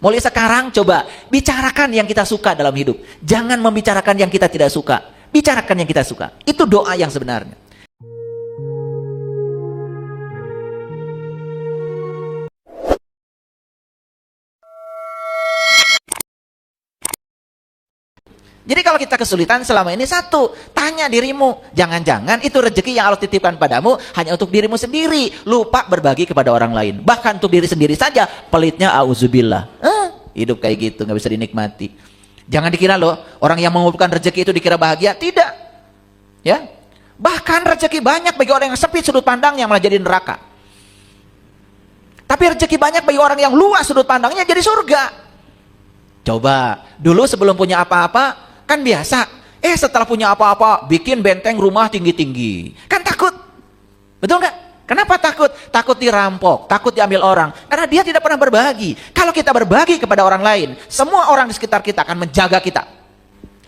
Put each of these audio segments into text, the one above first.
Mulai sekarang coba bicarakan yang kita suka dalam hidup. Jangan membicarakan yang kita tidak suka. Bicarakan yang kita suka. Itu doa yang sebenarnya. Jadi kalau kita kesulitan selama ini, satu, tanya dirimu. Jangan-jangan itu rezeki yang Allah titipkan padamu hanya untuk dirimu sendiri. Lupa berbagi kepada orang lain. Bahkan untuk diri sendiri saja, pelitnya auzubillah. Hidup kayak gitu, nggak bisa dinikmati. Jangan dikira loh, orang yang mengumpulkan rezeki itu dikira bahagia. Tidak. Ya, bahkan rezeki banyak bagi orang yang sempit sudut pandangnya malah jadi neraka. Tapi rezeki banyak bagi orang yang luas sudut pandangnya jadi surga. Coba, dulu sebelum punya apa-apa, kan biasa, setelah punya apa-apa, bikin benteng rumah tinggi-tinggi. Kan takut. Betul nggak? Kenapa takut? Takut dirampok, takut diambil orang. Karena dia tidak pernah berbagi. Kalau kita berbagi kepada orang lain, semua orang di sekitar kita akan menjaga kita.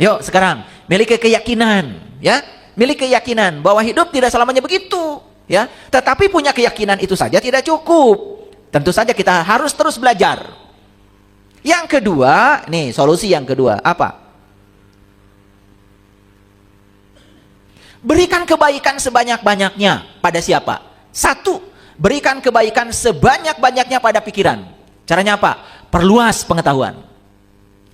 Yuk sekarang, miliki keyakinan. Ya, miliki keyakinan bahwa hidup tidak selamanya begitu. Ya, tetapi punya keyakinan itu saja tidak cukup. Tentu saja kita harus terus belajar. Yang kedua, nih solusi yang kedua, apa? Berikan kebaikan sebanyak-banyaknya pada siapa? Satu, berikan kebaikan sebanyak-banyaknya pada pikiran. Caranya apa? Perluas pengetahuan.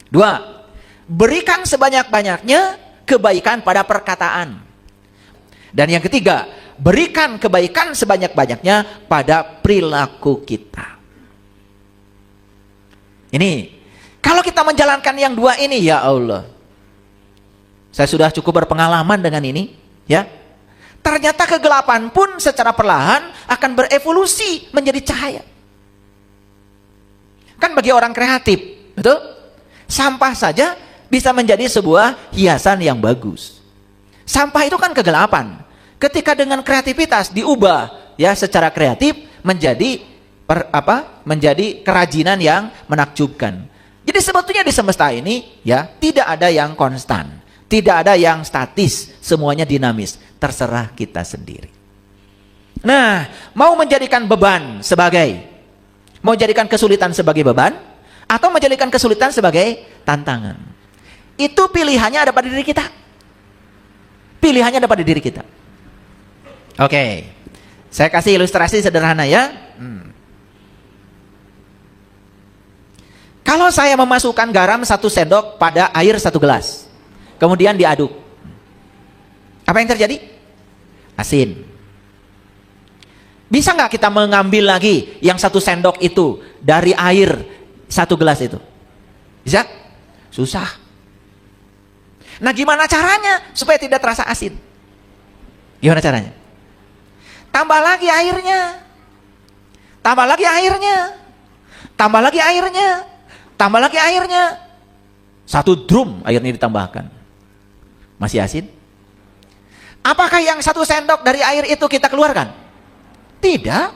Dua, berikan sebanyak-banyaknya kebaikan pada perkataan. Dan yang ketiga, berikan kebaikan sebanyak-banyaknya pada perilaku kita. Ini, kalau kita menjalankan yang dua ini, ya Allah, saya sudah cukup berpengalaman dengan ini, ya. Ternyata kegelapan pun secara perlahan akan berevolusi menjadi cahaya. Kan bagi orang kreatif, betul? Sampah saja bisa menjadi sebuah hiasan yang bagus. Sampah itu kan kegelapan. Ketika dengan kreativitas diubah ya secara kreatif menjadi menjadi kerajinan yang menakjubkan. Jadi sebetulnya di semesta ini ya tidak ada yang konstan, tidak ada yang statis, semuanya dinamis, terserah kita sendiri. Nah, mau menjadikan beban sebagai, mau jadikan kesulitan sebagai beban, atau menjadikan kesulitan sebagai tantangan, itu pilihannya ada pada diri kita. Pilihannya ada pada diri kita. Oke, saya kasih ilustrasi sederhana ya. Kalau saya memasukkan garam 1 sendok pada air 1 gelas, kemudian diaduk, apa yang terjadi? Asin. Bisa nggak kita mengambil lagi yang 1 sendok itu dari air 1 gelas itu? Bisa? Susah. Nah, gimana caranya supaya tidak terasa asin? Gimana caranya? Tambah lagi airnya. Tambah lagi airnya. Tambah lagi airnya. Tambah lagi airnya. 1 drum airnya ditambahkan. Masih asin? Apakah yang 1 sendok dari air itu kita keluarkan? Tidak.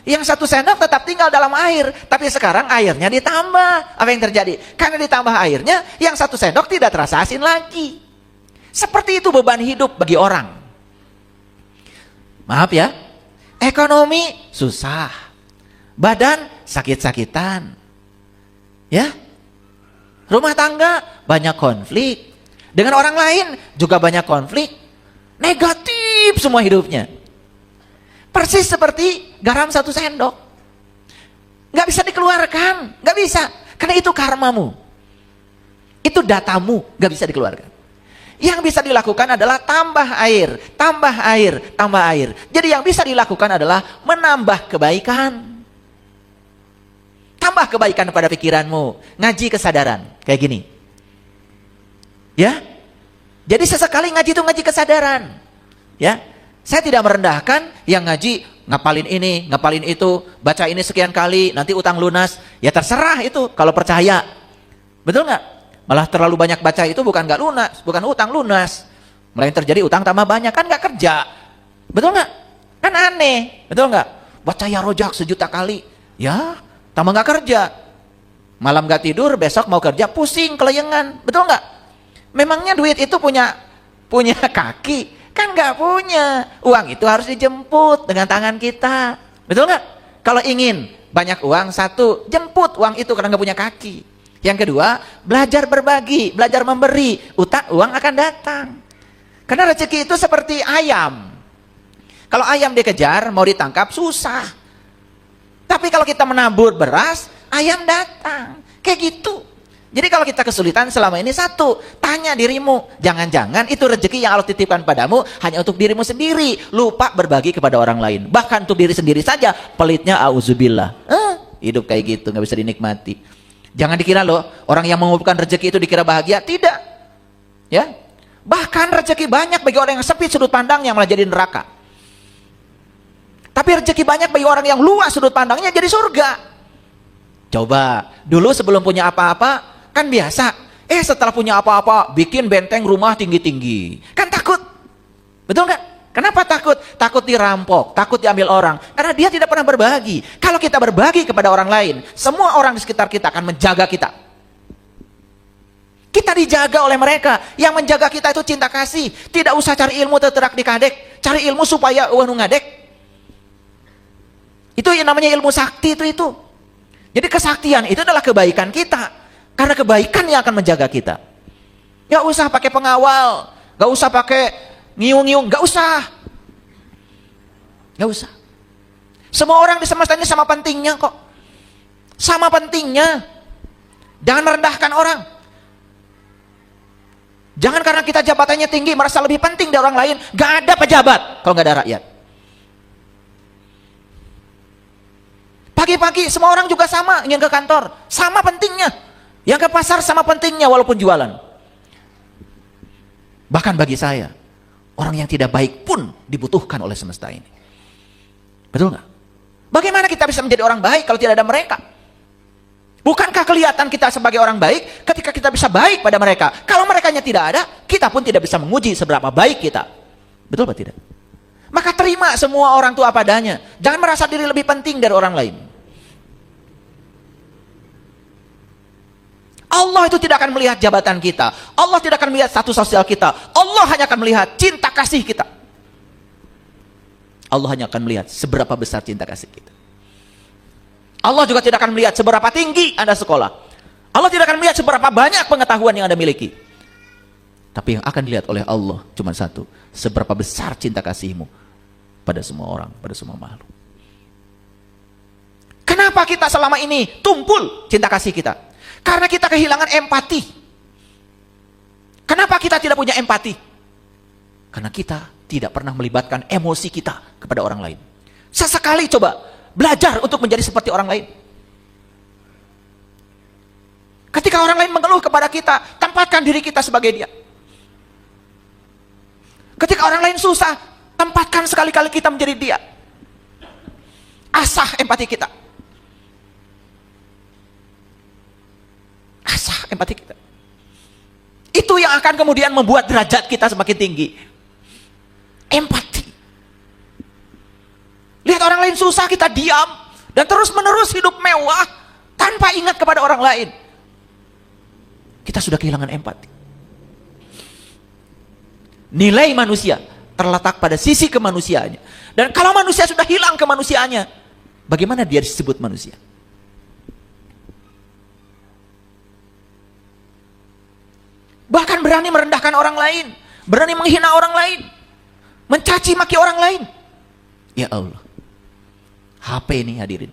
Yang 1 sendok tetap tinggal dalam air. Tapi sekarang airnya ditambah. Apa yang terjadi? Karena ditambah airnya, yang 1 sendok tidak terasa asin lagi. Seperti itu beban hidup bagi orang. Maaf ya, ekonomi susah. Badan sakit-sakitan. Ya, rumah tangga banyak konflik. Dengan orang lain juga banyak konflik. Negatif semua hidupnya. Persis seperti garam 1 sendok. Gak bisa dikeluarkan. Gak bisa. Karena itu karmamu. Itu datamu. Gak bisa dikeluarkan. Yang bisa dilakukan adalah tambah air. Tambah air. Tambah air. Jadi yang bisa dilakukan adalah menambah kebaikan. Tambah kebaikan pada pikiranmu. Ngaji kesadaran. Kayak gini. Ya. Jadi sesekali ngaji itu ngaji kesadaran. Ya. Saya tidak merendahkan yang ngaji ngapalin ini, ngapalin itu, baca ini sekian kali, nanti utang lunas. Ya terserah itu kalau percaya. Betul nggak? Malah terlalu banyak baca itu bukan nggak lunas, bukan utang lunas. Malah yang terjadi utang tambah banyak, kan nggak kerja. Betul nggak? Kan aneh. Betul nggak? Baca ya rojak 1 juta kali. Ya. Tambah nggak kerja, malam nggak tidur, besok mau kerja pusing, kelayangan, betul nggak? Memangnya duit itu punya kaki? Kan nggak punya. Uang itu harus dijemput dengan tangan kita, betul nggak? Kalau ingin banyak uang, satu, jemput uang itu karena nggak punya kaki. Yang kedua, belajar berbagi, belajar memberi, uang akan datang. Karena rezeki itu seperti ayam. Kalau ayam dikejar, mau ditangkap, susah. Tapi kalau kita menabur beras, ayam datang. Kayak gitu. Jadi kalau kita kesulitan selama ini, satu, tanya dirimu. Jangan-jangan itu rezeki yang Allah titipkan padamu hanya untuk dirimu sendiri. Lupa berbagi kepada orang lain. Bahkan untuk diri sendiri saja, pelitnya auzubillah. Hidup kayak gitu, nggak bisa dinikmati. Jangan dikira loh, orang yang mengumpulkan rezeki itu dikira bahagia. Tidak. Ya. Bahkan rezeki banyak bagi orang yang sempit sudut pandang yang malah jadi neraka. Tapi rezeki banyak bagi orang yang luas sudut pandangnya jadi surga. Coba, dulu sebelum punya apa-apa, kan biasa. Setelah punya apa-apa, bikin benteng rumah tinggi-tinggi. Kan takut. Betul nggak? Kenapa takut? Takut dirampok, takut diambil orang. Karena dia tidak pernah berbagi. Kalau kita berbagi kepada orang lain, semua orang di sekitar kita akan menjaga kita. Kita dijaga oleh mereka. Yang menjaga kita itu cinta kasih. Tidak usah cari ilmu teterak dikadek. Cari ilmu supaya uang ngadek. Itu yang namanya ilmu sakti itu. Jadi kesaktian itu adalah kebaikan kita. Karena kebaikan yang akan menjaga kita. Gak usah pakai pengawal. Gak usah pakai ngiung-ngiung. Gak usah. Gak usah. Semua orang di semesta ini sama pentingnya kok. Sama pentingnya. Jangan merendahkan orang. Jangan karena kita jabatannya tinggi merasa lebih penting dari orang lain. Gak ada pejabat kalau gak ada rakyat. Pagi-pagi semua orang juga sama yang ke kantor. Sama pentingnya. Yang ke pasar sama pentingnya walaupun jualan. Bahkan bagi saya, orang yang tidak baik pun dibutuhkan oleh semesta ini. Betul nggak? Bagaimana kita bisa menjadi orang baik kalau tidak ada mereka? Bukankah kelihatan kita sebagai orang baik ketika kita bisa baik pada mereka? Kalau merekanya tidak ada, kita pun tidak bisa menguji seberapa baik kita. Betul atau tidak? Maka terima semua orang itu apa adanya. Jangan merasa diri lebih penting dari orang lain. Allah itu tidak akan melihat jabatan kita. Allah tidak akan melihat status sosial kita. Allah hanya akan melihat cinta kasih kita. Allah hanya akan melihat seberapa besar cinta kasih kita. Allah juga tidak akan melihat seberapa tinggi Anda sekolah. Allah tidak akan melihat seberapa banyak pengetahuan yang Anda miliki. Tapi yang akan dilihat oleh Allah cuma satu. Seberapa besar cinta kasihmu pada semua orang, pada semua makhluk. Kenapa kita selama ini tumpul cinta kasih kita? Karena kita kehilangan empati. Kenapa kita tidak punya empati? Karena kita tidak pernah melibatkan emosi kita kepada orang lain. Sesekali coba belajar untuk menjadi seperti orang lain. Ketika orang lain mengeluh kepada kita, tempatkan diri kita sebagai dia. Ketika orang lain susah, tempatkan sekali-kali kita menjadi dia. Asah empati kita. Asah empati kita. Itu yang akan kemudian membuat derajat kita semakin tinggi. Empati. Lihat orang lain susah, kita diam dan terus menerus hidup mewah tanpa ingat kepada orang lain. Kita sudah kehilangan empati. Nilai manusia terletak pada sisi kemanusiaannya. Dan kalau manusia sudah hilang kemanusiaannya, bagaimana dia disebut manusia? Bahkan berani merendahkan orang lain, berani menghina orang lain, mencaci maki orang lain. Ya Allah, HP ini hadirin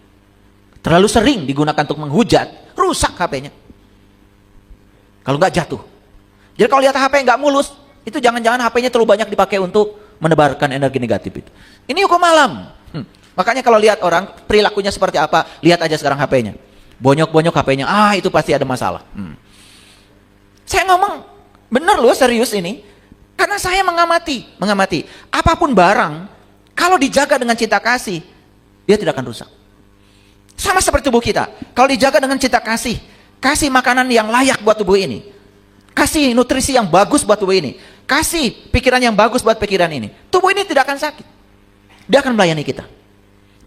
terlalu sering digunakan untuk menghujat, rusak HP-nya. Kalau nggak jatuh. Jadi kalau lihat HP nggak mulus, itu jangan-jangan HP-nya terlalu banyak dipakai untuk menebarkan energi negatif itu. Ini hukum alam. Makanya kalau lihat orang perilakunya seperti apa, lihat aja sekarang HP-nya. Bonyok-bonyok HP-nya, itu pasti ada masalah. Saya ngomong, bener loh, serius ini. Karena saya mengamati. Apapun barang, kalau dijaga dengan cinta kasih, dia tidak akan rusak. Sama seperti tubuh kita. Kalau dijaga dengan cinta kasih, kasih makanan yang layak buat tubuh ini. Kasih nutrisi yang bagus buat tubuh ini. Kasih pikiran yang bagus buat pikiran ini. Tubuh ini tidak akan sakit. Dia akan melayani kita.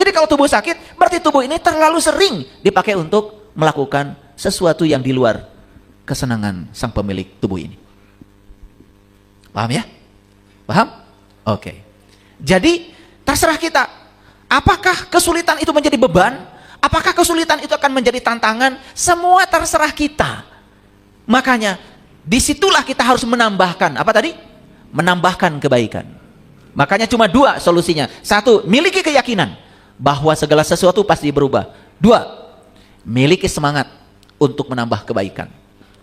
Jadi kalau tubuh sakit, berarti tubuh ini terlalu sering dipakai untuk melakukan sesuatu yang di luar kesenangan sang pemilik tubuh ini. Paham ya? Paham? Oke. Jadi terserah kita. Apakah kesulitan itu menjadi beban? Apakah kesulitan itu akan menjadi tantangan? Semua terserah kita. Makanya disitulah kita harus menambahkan, apa tadi? Menambahkan kebaikan. Makanya cuma dua solusinya. Satu, miliki keyakinan bahwa segala sesuatu pasti berubah. Dua, miliki semangat untuk menambah kebaikan.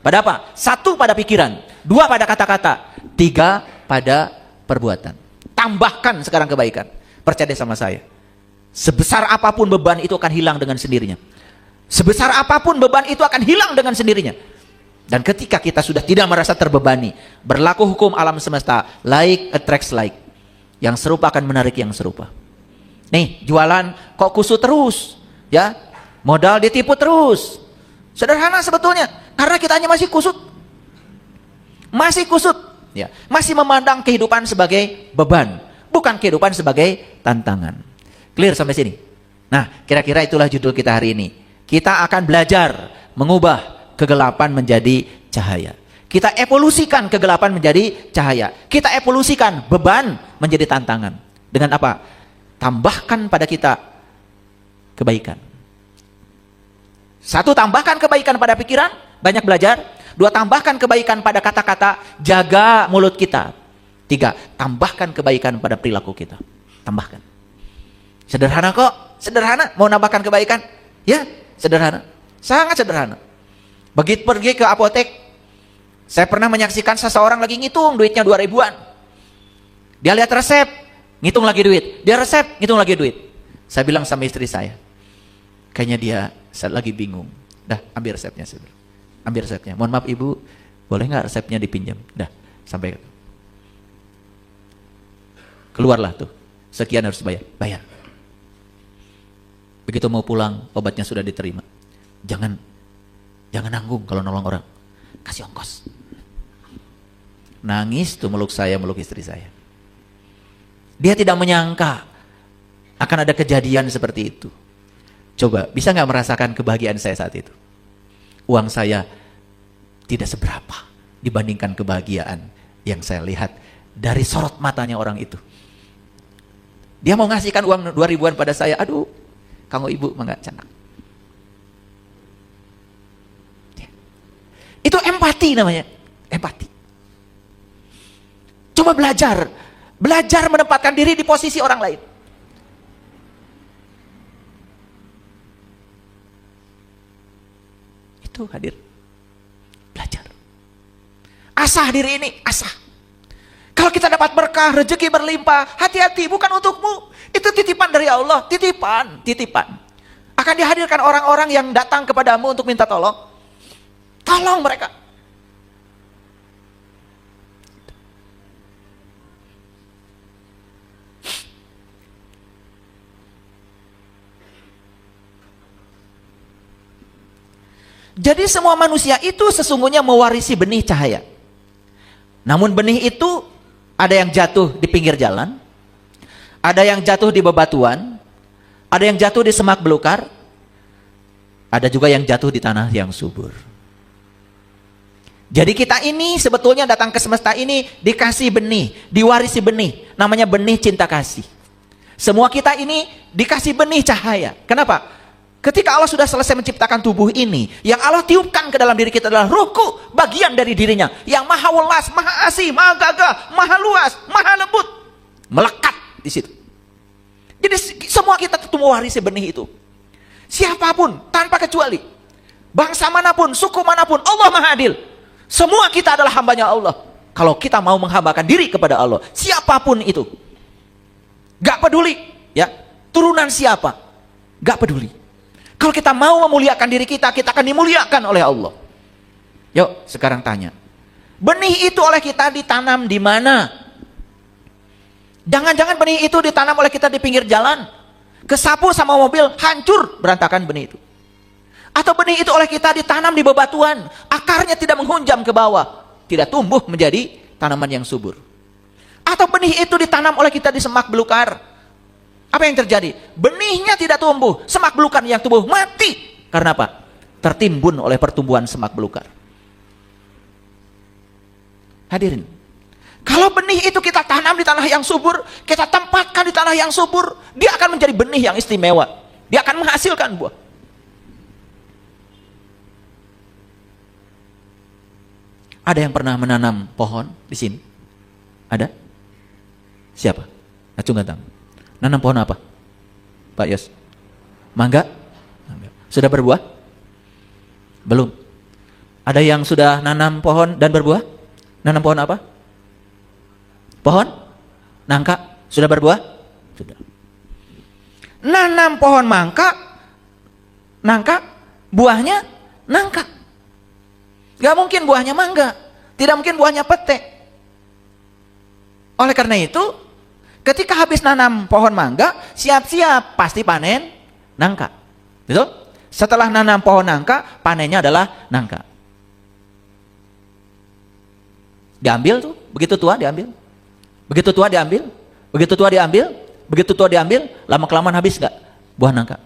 Pada apa? Satu, pada pikiran. Dua, pada kata-kata. Tiga, pada perbuatan. Tambahkan sekarang kebaikan. Percaya sama saya. Sebesar apapun beban itu akan hilang dengan sendirinya. Sebesar apapun beban itu akan hilang dengan sendirinya. Dan ketika kita sudah tidak merasa terbebani, berlaku hukum alam semesta, like attracts like. Yang serupa akan menarik yang serupa. Nih, jualan kok kusut terus, ya? Modal ditipu terus. Sederhana sebetulnya, karena kitanya masih kusut. Masih kusut, ya. Masih memandang kehidupan sebagai beban, bukan kehidupan sebagai tantangan. Clear sampai sini? Nah, kira-kira itulah judul kita hari ini. Kita akan belajar mengubah kegelapan menjadi cahaya. Kita evolusikan kegelapan menjadi cahaya. Kita evolusikan beban menjadi tantangan. Dengan apa? Tambahkan pada kita kebaikan. Satu, tambahkan kebaikan pada pikiran, banyak belajar. Dua, tambahkan kebaikan pada kata-kata, jaga mulut kita. Tiga, tambahkan kebaikan pada perilaku kita. Tambahkan. Sederhana kok, sederhana. Mau nambahkan kebaikan? Ya, sederhana. Sangat sederhana. Begitu pergi ke apotek, saya pernah menyaksikan seseorang lagi ngitung duitnya 2.000-an. Dia lihat resep, ngitung lagi duit. Dia resep, ngitung lagi duit. Saya bilang sama istri saya, kayaknya dia lagi bingung. Dah, ambil resepnya. Saya bilang. Ambil resepnya. Mohon maaf ibu, boleh nggak resepnya dipinjam? Dah, sampai. Keluarlah tuh. Sekian harus bayar. Bayar. Begitu mau pulang, obatnya sudah diterima. Jangan nanggung kalau nolong orang. Kasih ongkos. Nangis tuh meluk saya, meluk istri saya. Dia tidak menyangka akan ada kejadian seperti itu. Coba, bisa nggak merasakan kebahagiaan saya saat itu? Uang saya tidak seberapa dibandingkan kebahagiaan yang saya lihat dari sorot matanya orang itu. Dia mau ngasihkan uang 2.000-an pada saya. Aduh, kanggo ibu mangga canak. Itu empati namanya. Empati. Coba belajar. Belajar menempatkan diri di posisi orang lain. Itu hadir. Belajar. Asah diri ini, asah. Kalau kita dapat berkah, rezeki berlimpah, hati-hati, bukan untukmu. Itu titipan dari Allah, titipan. Akan dihadirkan orang-orang yang datang kepadamu untuk minta tolong. Tolong mereka. Jadi semua manusia itu sesungguhnya mewarisi benih cahaya. Namun benih itu ada yang jatuh di pinggir jalan, ada yang jatuh di bebatuan, ada yang jatuh di semak belukar, ada juga yang jatuh di tanah yang subur. Jadi kita ini sebetulnya datang ke semesta ini dikasih benih, diwarisi benih, namanya benih cinta kasih. Semua kita ini dikasih benih cahaya. Kenapa? Ketika Allah sudah selesai menciptakan tubuh ini, yang Allah tiupkan ke dalam diri kita adalah ruhku, bagian dari dirinya, yang maha welas, maha asih, maha gagah, maha luas, maha lembut, melekat di situ. Jadi semua kita tentu mewarisi benih itu. Siapapun, tanpa kecuali, bangsa manapun, suku manapun, Allah maha adil. Semua kita adalah hambanya Allah. Kalau kita mau menghambakan diri kepada Allah, siapapun itu, gak peduli, ya turunan siapa, gak peduli. Kalau kita mau memuliakan diri kita, kita akan dimuliakan oleh Allah. Yuk, sekarang tanya. Benih itu oleh kita ditanam di mana? Jangan-jangan benih itu ditanam oleh kita di pinggir jalan. Kesapu sama mobil, hancur berantakan benih itu. Atau benih itu oleh kita ditanam di bebatuan, akarnya tidak menghunjam ke bawah, tidak tumbuh menjadi tanaman yang subur. Atau benih itu ditanam oleh kita di semak belukar. Apa yang terjadi? Benihnya tidak tumbuh, semak belukar yang tumbuh mati. Karena apa? Tertimbun oleh pertumbuhan semak belukar. Hadirin, kalau benih itu kita tanam di tanah yang subur, kita tempatkan di tanah yang subur, dia akan menjadi benih yang istimewa. Dia akan menghasilkan buah. Ada yang pernah menanam pohon di sini? Ada? Siapa? Acungkan tangan. Nanam pohon apa? Pak Yos? Mangga? Sudah berbuah? Belum. Ada yang sudah nanam pohon dan berbuah? Nanam pohon apa? Pohon? Nangka? Sudah berbuah? Sudah. Nanam pohon nangka, buahnya nangka. Gak mungkin buahnya mangga. Tidak mungkin buahnya pete. Oleh karena itu, ketika habis nanam pohon mangga, siap-siap pasti panen nangka. Betul? Setelah nanam pohon nangka, panennya adalah nangka. Diambil tuh, begitu tua diambil. Begitu tua diambil. Begitu tua diambil. Begitu tua diambil, lama-kelamaan habis gak buah nangka?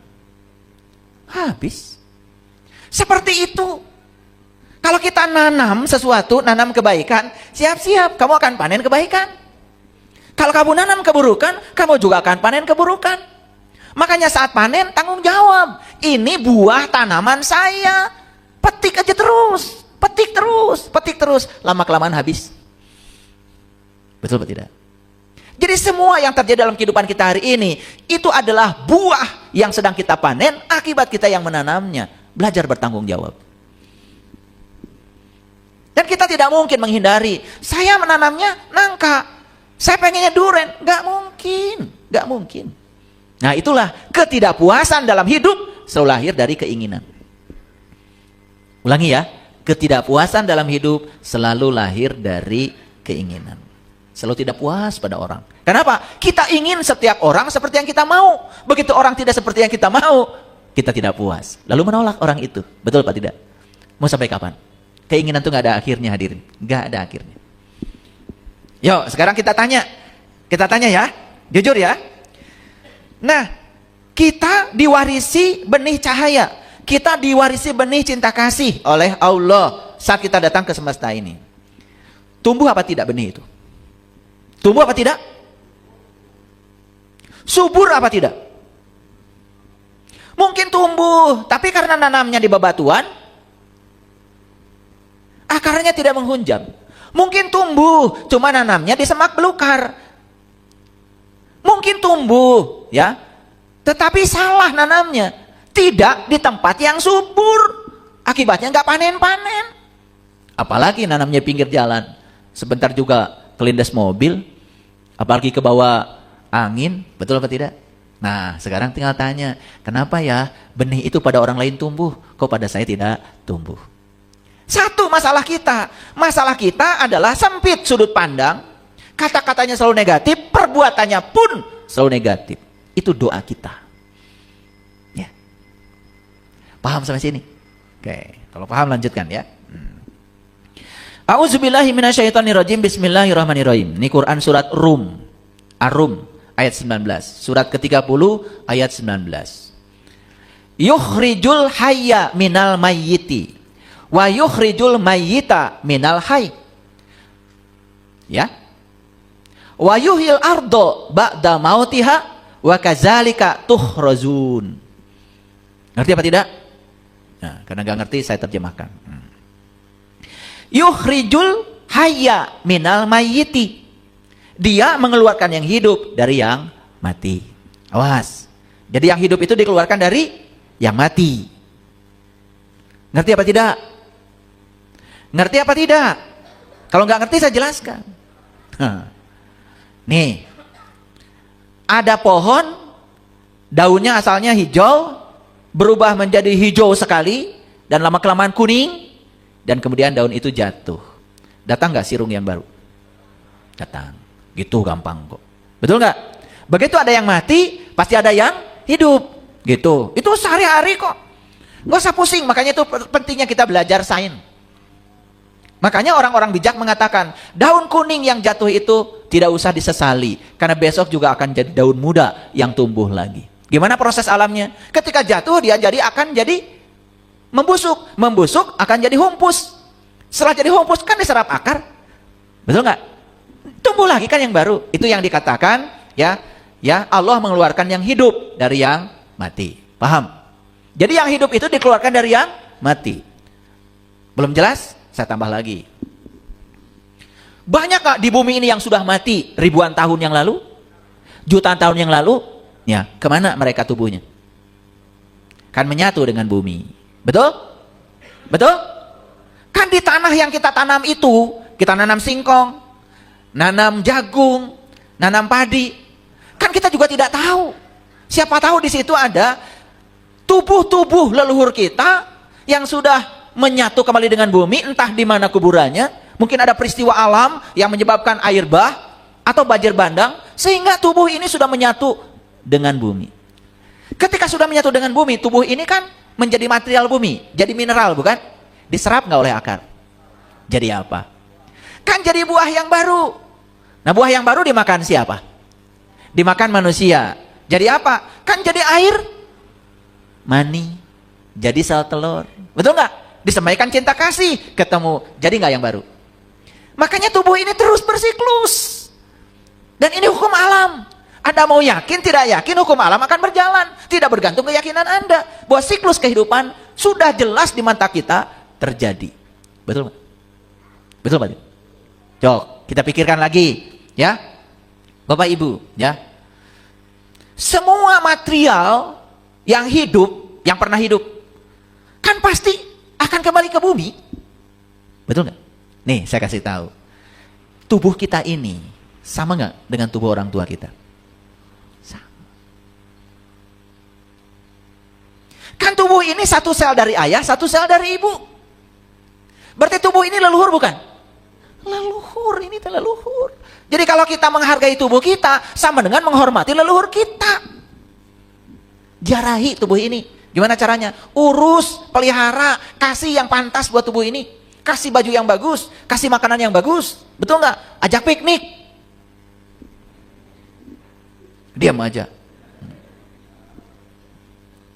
Habis. Seperti itu. Kalau kita nanam sesuatu, nanam kebaikan, siap-siap kamu akan panen kebaikan. Kalau kamu nanam keburukan, kamu juga akan panen keburukan. Makanya saat panen, tanggung jawab. Ini buah tanaman saya. Petik aja terus. Petik terus. Petik terus. Lama-kelamaan habis. Betul atau tidak? Jadi semua yang terjadi dalam kehidupan kita hari ini, itu adalah buah yang sedang kita panen, akibat kita yang menanamnya. Belajar bertanggung jawab. Dan kita tidak mungkin menghindari. Saya menanamnya nangka. Saya pengennya duren. Gak mungkin. Gak mungkin. Nah itulah ketidakpuasan dalam hidup selalu lahir dari keinginan. Ulangi ya. Ketidakpuasan dalam hidup selalu lahir dari keinginan. Selalu tidak puas pada orang. Kenapa? Kita ingin setiap orang seperti yang kita mau. Begitu orang tidak seperti yang kita mau, kita tidak puas. Lalu menolak orang itu. Betul Pak tidak? Mau sampai kapan? Keinginan itu gak ada akhirnya hadirin. Gak ada akhirnya. Yuk sekarang kita tanya. Kita tanya ya. Jujur ya. Nah, kita diwarisi benih cahaya. Kita diwarisi benih cinta kasih oleh Allah saat kita datang ke semesta ini. Tumbuh apa tidak benih itu? Tumbuh apa tidak? Subur apa tidak? Mungkin tumbuh, tapi karena nanamnya di bebatuan, akarnya tidak menghunjam. Mungkin tumbuh, cuma nanamnya di semak belukar. Mungkin tumbuh, ya, tetapi salah nanamnya. Tidak di tempat yang subur. Akibatnya nggak panen-panen. Apalagi nanamnya pinggir jalan. Sebentar juga kelindas mobil, apalagi ke bawah angin, betul apa tidak? Nah, sekarang tinggal tanya, kenapa ya benih itu pada orang lain tumbuh, kok pada saya tidak tumbuh? Satu masalah kita. Masalah kita adalah sempit sudut pandang, kata-katanya selalu negatif, perbuatannya pun selalu negatif. Itu doa kita. Ya. Paham sampai sini? Oke, kalau paham lanjutkan ya. A'udzubillahi minasyaitonirrajim. Bismillahirrahmanirrahim. Ini Quran surat Rum. Ar-Rum ayat 19. Surat ke-30 ayat 19. Yukhrijul hayya minal mayyiti wa yukhrijul mayyita minal hayy. Ya. Wa yuhyil ardo ba'da mautiha wa kadzalika tukhrazun. Ngerti apa tidak? Nah, karena enggak ngerti saya terjemahkan. Yukhrijul hayya minal mayyiti. Dia mengeluarkan yang hidup dari yang mati. Awas. Jadi yang hidup itu dikeluarkan dari yang mati. Ngerti apa tidak? Ngerti apa tidak? Kalau nggak ngerti saya jelaskan. Nih. Ada pohon, daunnya asalnya hijau, berubah menjadi hijau sekali, dan lama-kelamaan kuning, dan kemudian daun itu jatuh. Datang nggak sirung yang baru? Datang. Gitu gampang kok. Betul nggak? Begitu ada yang mati, pasti ada yang hidup. Gitu. Itu sehari-hari kok. Nggak usah pusing. Makanya itu pentingnya kita belajar sains. Makanya orang-orang bijak mengatakan, daun kuning yang jatuh itu tidak usah disesali. Karena besok juga akan jadi daun muda yang tumbuh lagi. Gimana proses alamnya? Ketika jatuh dia akan jadi membusuk. Membusuk akan jadi humpus. Setelah jadi humpus kan diserap akar. Betul nggak? Tumbuh lagi kan yang baru. Itu yang dikatakan ya Allah mengeluarkan yang hidup dari yang mati. Paham? Jadi yang hidup itu dikeluarkan dari yang mati. Belum jelas? Saya tambah lagi. Banyak gak di bumi ini yang sudah mati ribuan tahun yang lalu? Jutaan tahun yang lalu? Ya, kemana mereka tubuhnya? Kan menyatu dengan bumi. Betul? Betul? Kan di tanah yang kita tanam itu, kita nanam singkong, nanam jagung, nanam padi. Kan kita juga tidak tahu. Siapa tahu di situ ada tubuh-tubuh leluhur kita yang sudah menyatu kembali dengan bumi, entah di mana kuburannya. Mungkin ada peristiwa alam yang menyebabkan air bah atau banjir bandang, sehingga tubuh ini sudah menyatu dengan bumi. Ketika sudah menyatu dengan bumi, tubuh ini kan menjadi material bumi, jadi mineral, bukan? Diserap nggak oleh akar? Jadi apa? Kan jadi buah yang baru. Nah, buah yang baru dimakan siapa? Dimakan manusia. Jadi apa? Kan jadi air mani, jadi sel telur. Betul nggak? Disemaikan cinta kasih, ketemu, jadi nggak yang baru? Makanya tubuh ini terus bersiklus. Dan ini hukum alam. Anda mau yakin, tidak yakin, hukum alam akan berjalan. Tidak bergantung keyakinan Anda. Bahwa siklus kehidupan sudah jelas di mata kita terjadi. Betul nggak? Betul Pak? Cok, kita pikirkan lagi. Ya, Bapak Ibu. Ya, semua material yang hidup, yang pernah hidup, kan pasti akan kembali ke bumi. Betul nggak? Nih, saya kasih tahu. Tubuh kita ini sama nggak dengan tubuh orang tua kita? Sama. Kan tubuh ini satu sel dari ayah, satu sel dari ibu. Berarti tubuh ini leluhur bukan? Leluhur, ini leluhur. Jadi kalau kita menghargai tubuh kita, sama dengan menghormati leluhur kita. Jarahi tubuh ini. Gimana caranya? Urus, pelihara, kasih yang pantas buat tubuh ini. Kasih baju yang bagus, kasih makanan yang bagus. Betul nggak? Ajak piknik. Diam aja.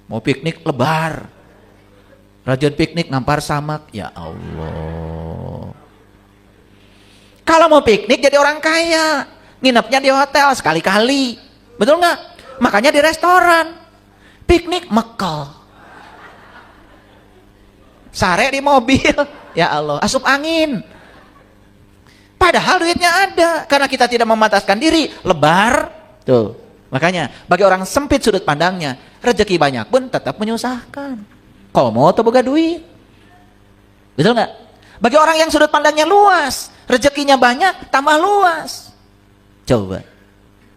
Mau piknik lebar. Rajin piknik nampar samak. Ya Allah. Kalau mau piknik jadi orang kaya. Nginepnya di hotel sekali-kali. Betul nggak? Makanya di restoran. Piknik mekel. Sare di mobil. Ya Allah, asup angin. Padahal duitnya ada. Karena kita tidak memataskan diri. Lebar. Tuh. Makanya bagi orang sempit sudut pandangnya, rezeki banyak pun tetap menyusahkan. Komo atau boga duit. Betul nggak? Bagi orang yang sudut pandangnya luas, rezekinya banyak, tambah luas. Coba.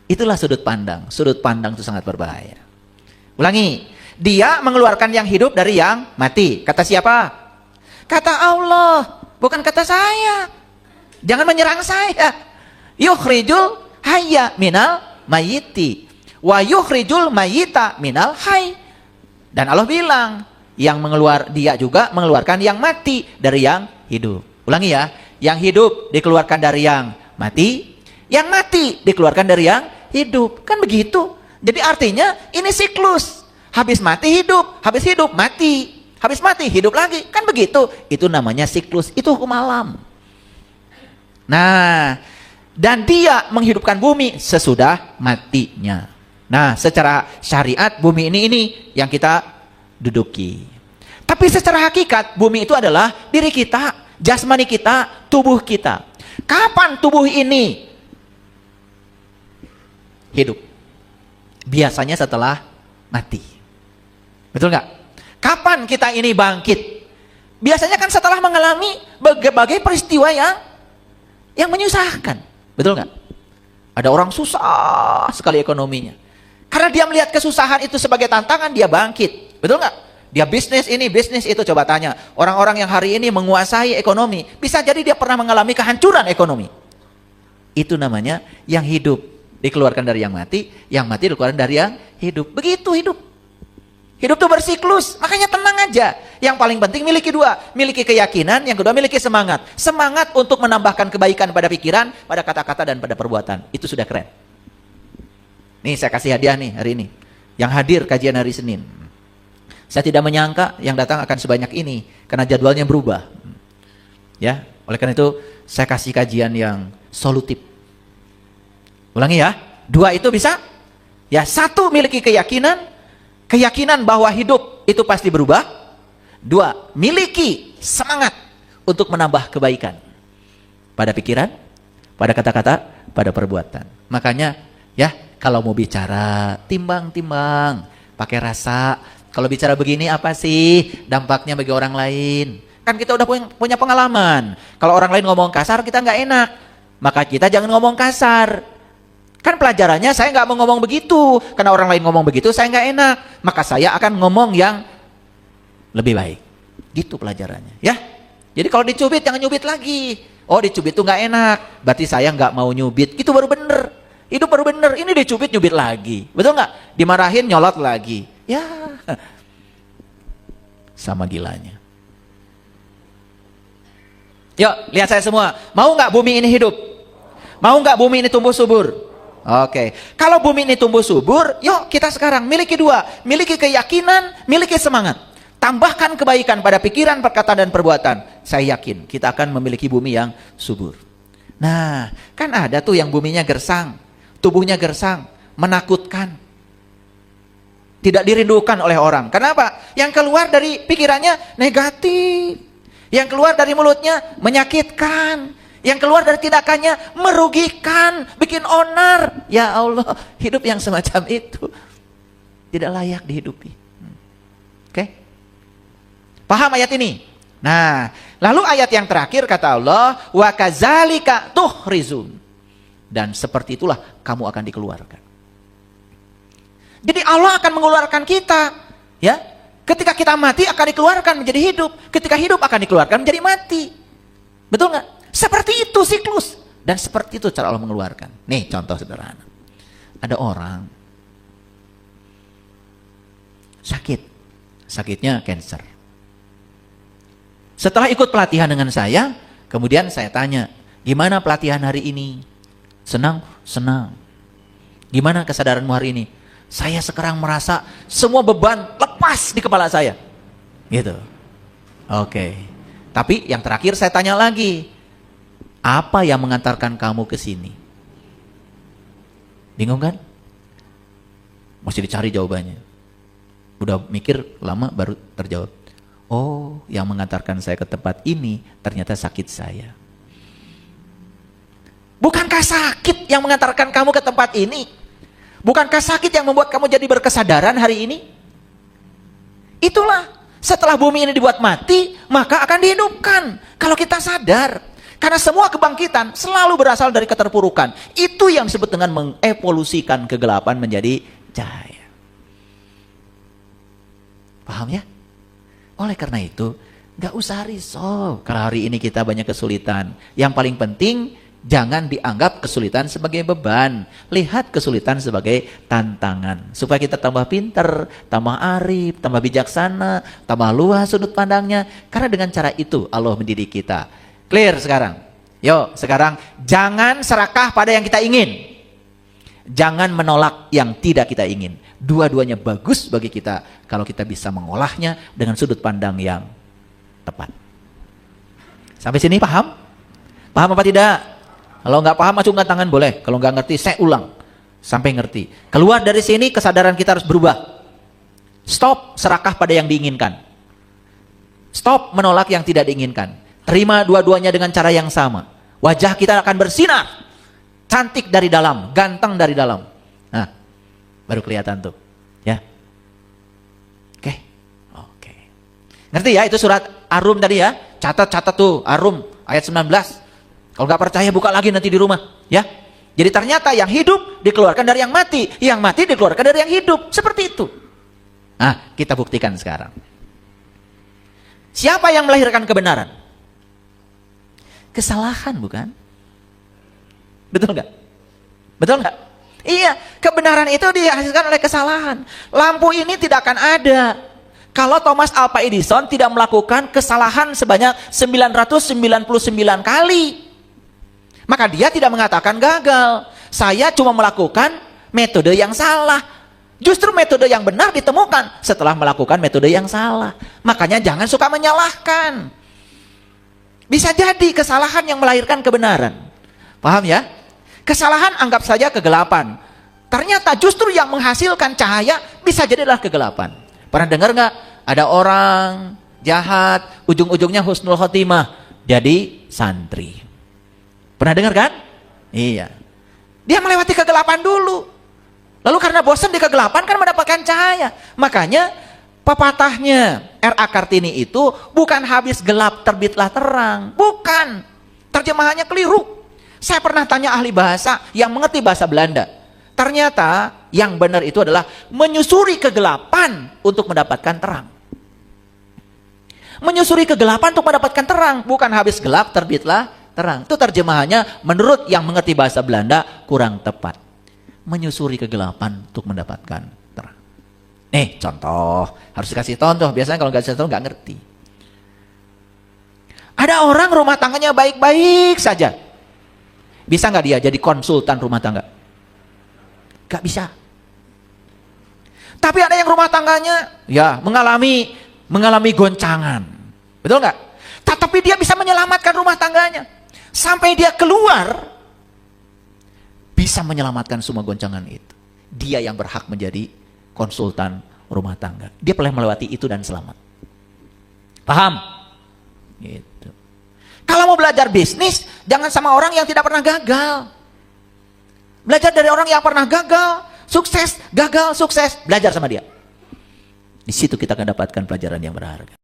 Itulah sudut pandang. Sudut pandang itu sangat berbahaya. Ulangi. Dia mengeluarkan yang hidup dari yang mati. Kata siapa? Kata Allah. Bukan kata saya. Jangan menyerang saya. Yukhrijul hayya minal mayyiti. Wa yukhrijul mayyita minal hayy. Dan Allah bilang, dia juga mengeluarkan yang mati dari yang hidup. Ulangi ya. Yang hidup dikeluarkan dari yang mati. Yang mati dikeluarkan dari yang hidup. Kan begitu. Jadi artinya ini siklus. Habis mati hidup, habis hidup mati, habis mati hidup lagi. Kan begitu. Itu namanya siklus. Itu hukum alam. Nah, dan dia menghidupkan bumi sesudah matinya. Nah, secara syariat bumi ini yang kita duduki. Tapi secara hakikat bumi itu adalah diri kita, jasmani kita, tubuh kita. Kapan tubuh ini hidup? Biasanya setelah mati. Betul nggak? Kapan kita ini bangkit? Biasanya kan setelah mengalami berbagai peristiwa yang menyusahkan. Betul nggak? Ada orang susah sekali ekonominya. Karena dia melihat kesusahan itu sebagai tantangan, dia bangkit. Betul nggak? Dia bisnis ini, bisnis itu. Coba tanya. Orang-orang yang hari ini menguasai ekonomi, bisa jadi dia pernah mengalami kehancuran ekonomi. Itu namanya yang hidup dikeluarkan dari yang mati dikeluarkan dari yang hidup. Begitu hidup. Hidup itu bersiklus, makanya tenang aja. Yang paling penting miliki dua, miliki keyakinan, yang kedua miliki semangat. Semangat untuk menambahkan kebaikan pada pikiran, pada kata-kata dan pada perbuatan. Itu sudah keren. Nih saya kasih hadiah nih hari ini. Yang hadir kajian hari Senin. Saya tidak menyangka yang datang akan sebanyak ini, karena jadwalnya berubah. Ya, oleh karena itu saya kasih kajian yang solutif. Ulangi ya, dua itu bisa. Ya, satu miliki keyakinan bahwa hidup itu pasti berubah. Dua, miliki semangat untuk menambah kebaikan pada pikiran, pada kata-kata, pada perbuatan. Makanya ya, kalau mau bicara, timbang-timbang, pakai rasa. Kalau bicara begini apa sih dampaknya bagi orang lain? Kan kita udah punya pengalaman. Kalau orang lain ngomong kasar, kita nggak enak. Maka kita jangan ngomong kasar. Kan pelajarannya saya nggak mau ngomong begitu. Karena orang lain ngomong begitu, saya nggak enak. Maka saya akan ngomong yang lebih baik. Gitu pelajarannya. Ya. Jadi kalau dicubit, jangan nyubit lagi. Oh, dicubit itu nggak enak. Berarti saya nggak mau nyubit. Itu baru bener. Hidup baru bener. Ini dicubit, nyubit lagi. Betul nggak? Dimarahin, nyolot lagi. Ya. Sama gilanya. Yuk, lihat saya semua. Mau nggak bumi ini hidup? Mau nggak bumi ini tumbuh subur? Oke, kalau bumi ini tumbuh subur, yuk kita sekarang miliki dua. Miliki keyakinan, miliki semangat. Tambahkan kebaikan pada pikiran, perkataan, dan perbuatan. Saya yakin kita akan memiliki bumi yang subur. Nah, kan ada tuh yang buminya gersang, tubuhnya gersang, menakutkan. Tidak dirindukan oleh orang. Kenapa? Yang keluar dari pikirannya negatif. Yang keluar dari mulutnya menyakitkan. Yang keluar dari tindakannya merugikan, bikin onar. Ya Allah, hidup yang semacam itu tidak layak dihidupi. Oke? Paham ayat ini? Nah, lalu ayat yang terakhir kata Allah, wa kadzalika tuhrizun. Dan seperti itulah kamu akan dikeluarkan. Jadi Allah akan mengeluarkan kita, ya. Ketika kita mati akan dikeluarkan menjadi hidup, ketika hidup akan dikeluarkan menjadi mati. Betul nggak? Seperti itu siklus. Dan seperti itu cara Allah mengeluarkan. Nih contoh sederhana. Ada orang sakit. Sakitnya cancer. Setelah ikut pelatihan dengan saya, kemudian saya tanya, gimana pelatihan hari ini? Senang? Senang. Gimana kesadaranmu hari ini? Saya sekarang merasa semua beban lepas di kepala saya. Gitu. Oke. Tapi yang terakhir saya tanya lagi, apa yang mengantarkan kamu ke sini? Bingung kan? Masih dicari jawabannya. Udah mikir lama baru terjawab. Oh, yang mengantarkan saya ke tempat ini ternyata sakit saya. Bukankah sakit yang mengantarkan kamu ke tempat ini? Bukankah sakit yang membuat kamu jadi berkesadaran hari ini? Itulah, setelah bumi ini dibuat mati, maka akan dihidupkan. Kalau kita sadar. Karena semua kebangkitan selalu berasal dari keterpurukan. Itu yang disebut dengan mengevolusikan kegelapan menjadi cahaya. Paham ya? Oleh karena itu, gak usah risau kalau hari ini kita banyak kesulitan. Yang paling penting, jangan dianggap kesulitan sebagai beban. Lihat kesulitan sebagai tantangan. Supaya kita tambah pinter, tambah arif, tambah bijaksana, tambah luas sudut pandangnya. Karena dengan cara itu Allah mendidik kita. Clear sekarang? Yuk, sekarang jangan serakah pada yang kita ingin. Jangan menolak yang tidak kita ingin. Dua-duanya bagus bagi kita kalau kita bisa mengolahnya dengan sudut pandang yang tepat. Sampai sini paham? Paham apa tidak? Kalau nggak paham, acungkan tangan boleh. Kalau nggak ngerti, saya ulang sampai ngerti. Keluar dari sini, kesadaran kita harus berubah. Stop serakah pada yang diinginkan. Stop menolak yang tidak diinginkan. Terima dua-duanya dengan cara yang sama. Wajah kita akan bersinar. Cantik dari dalam, ganteng dari dalam. Nah, baru kelihatan tuh. Ya. Oke. Oke. Ngerti ya, itu surat Ar-Rum tadi ya. Catat tuh, Ar-Rum ayat 19. Kalau nggak percaya buka lagi nanti di rumah. Ya. Jadi ternyata yang hidup dikeluarkan dari yang mati. Yang mati dikeluarkan dari yang hidup. Seperti itu. Nah, kita buktikan sekarang. Siapa yang melahirkan kebenaran? Kesalahan bukan? Betul nggak? Betul nggak? Iya, kebenaran itu dihasilkan oleh kesalahan. Lampu ini tidak akan ada kalau Thomas Alva Edison tidak melakukan kesalahan sebanyak 999 kali. Maka dia tidak mengatakan gagal. Saya cuma melakukan metode yang salah. Justru metode yang benar ditemukan setelah melakukan metode yang salah. Makanya jangan suka menyalahkan. Bisa jadi kesalahan yang melahirkan kebenaran. Paham ya? Kesalahan anggap saja kegelapan. Ternyata justru yang menghasilkan cahaya bisa jadi adalah kegelapan. Pernah dengar nggak? Ada orang jahat, ujung-ujungnya husnul khotimah, jadi santri. Pernah dengar kan? Iya. Dia melewati kegelapan dulu. Lalu karena bosan di kegelapan kan mendapatkan cahaya. Makanya pepatahnya R.A. Kartini itu bukan habis gelap terbitlah terang. Bukan. Terjemahannya keliru. Saya pernah tanya ahli bahasa yang mengerti bahasa Belanda. Ternyata yang benar itu adalah menyusuri kegelapan untuk mendapatkan terang. Menyusuri kegelapan untuk mendapatkan terang. Bukan habis gelap terbitlah terang. Itu terjemahannya menurut yang mengerti bahasa Belanda kurang tepat. Menyusuri kegelapan untuk mendapatkan terang. Nih contoh. Harus dikasih contoh. Biasanya kalau nggak dikasih contoh nggak ngerti. Ada orang rumah tangganya baik-baik saja. Bisa nggak dia jadi konsultan rumah tangga? Gak bisa. Tapi ada yang rumah tangganya ya mengalami goncangan. Betul nggak? Tapi dia bisa menyelamatkan rumah tangganya. Sampai dia keluar bisa menyelamatkan semua goncangan itu. Dia yang berhak menjadi konsultan rumah tangga. Dia pernah melewati itu dan selamat. Paham? Gitu. Kalau mau belajar bisnis, jangan sama orang yang tidak pernah gagal. Belajar dari orang yang pernah gagal, sukses, gagal, sukses. Belajar sama dia. Di situ kita akan dapatkan pelajaran yang berharga.